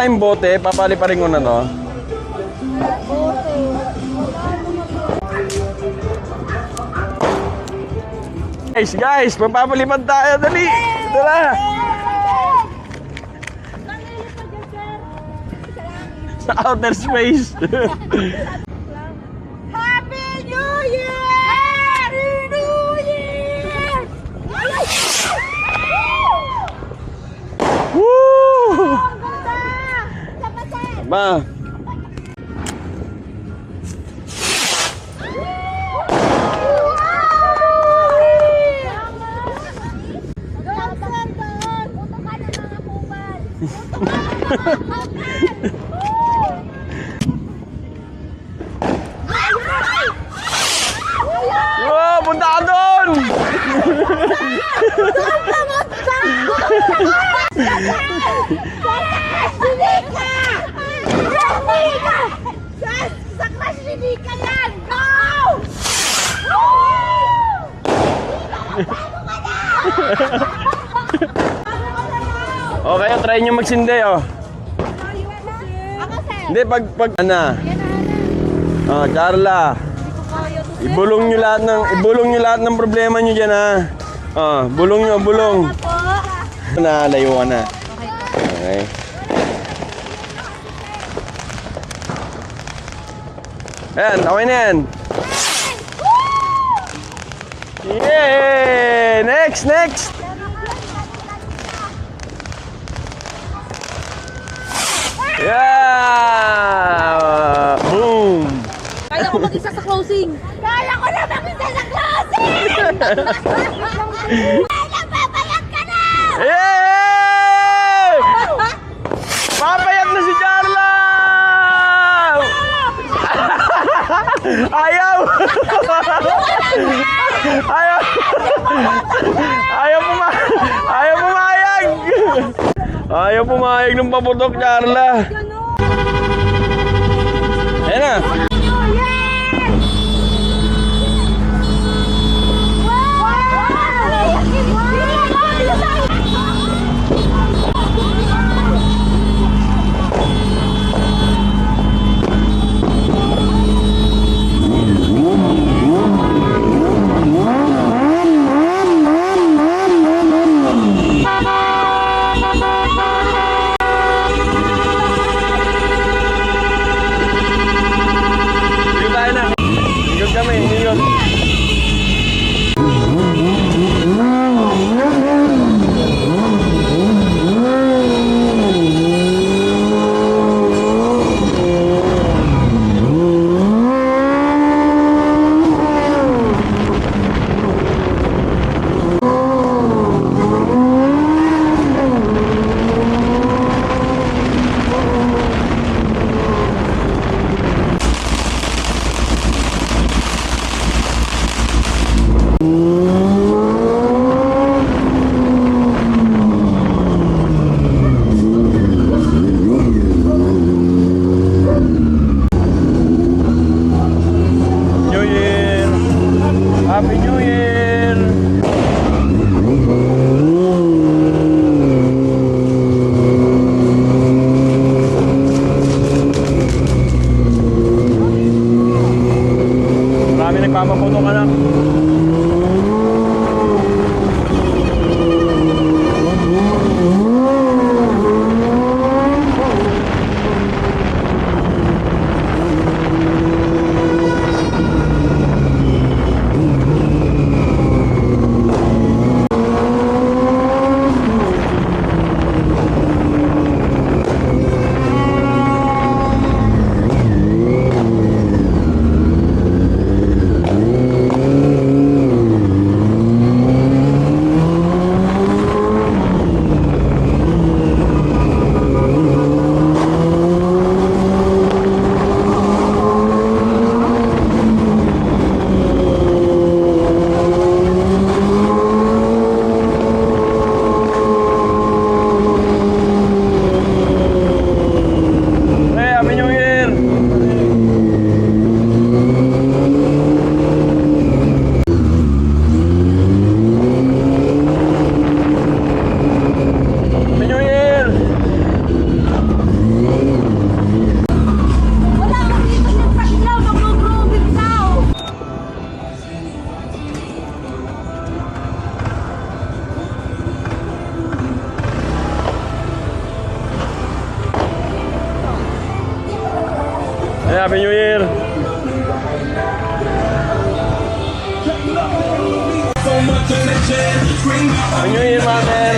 tayong bote, papaliparin ko na to. Guys, papapalipad tayo, dali! Tara! Sa outer space! Happy New Year! Happy New Year! Woo! Ang ganda! Sapatin! Ba? Wow, punta ka doon! Sa Crash Linika yan! Go! Okay, try nyo magsindi, oh. Ako, sir. Hindi, pag Ana. Oh, Charla. Ibulong nyo lahat ng problema nyo dyan, ha. Oh, bulong nyo, bulong. Nalayo ka na. Okay. Ayan, okay na yan. Yay! Next! Yeah! Boom! Kaya ko mag-isa sa closing. Kaya ko na mag-isa sa closing! Nagpapayat ka na! Yay! Papayat na si Charla! Ayaw! Ayaw! Ayaw pumayag! Ayaw pumayag ng paputok, Charla. Ayan na. Happy New Year! Marami nagpapaputok ka na. Ay, Happy New Year! Happy New Year, mother!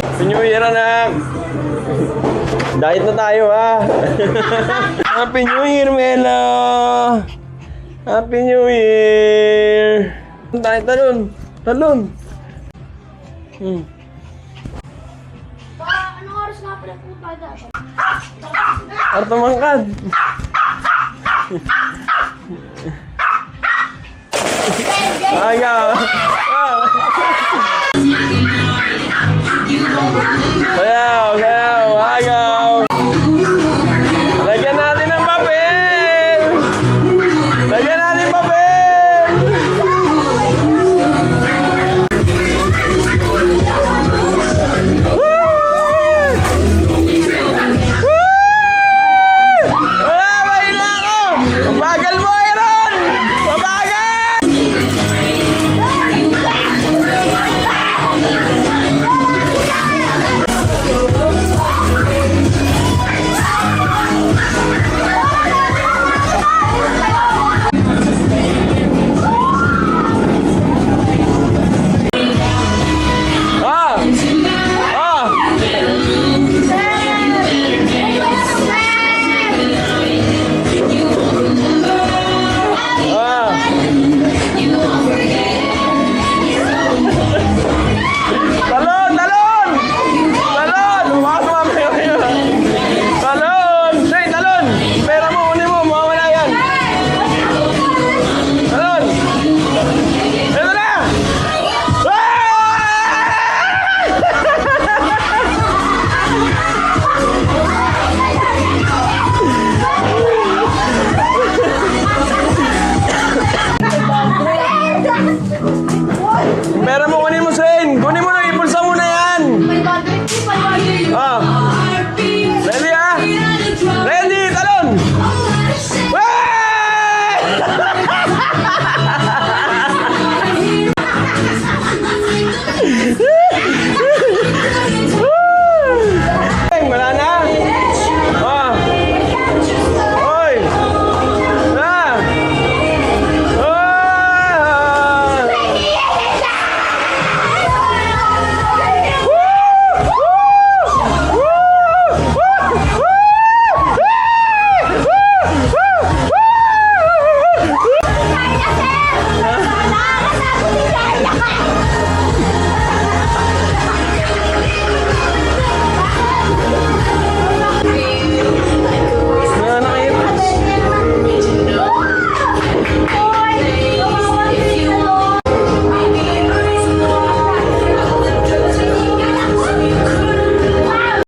Happy New Year, anak! Diet na tayo, ha? Happy New Year, Melo! Happy New Year! Tayo, talon! Talon! Anong oras nga pala po tayo dapat? Arto mangkad! Ay, ka! Sayaw! Sayaw!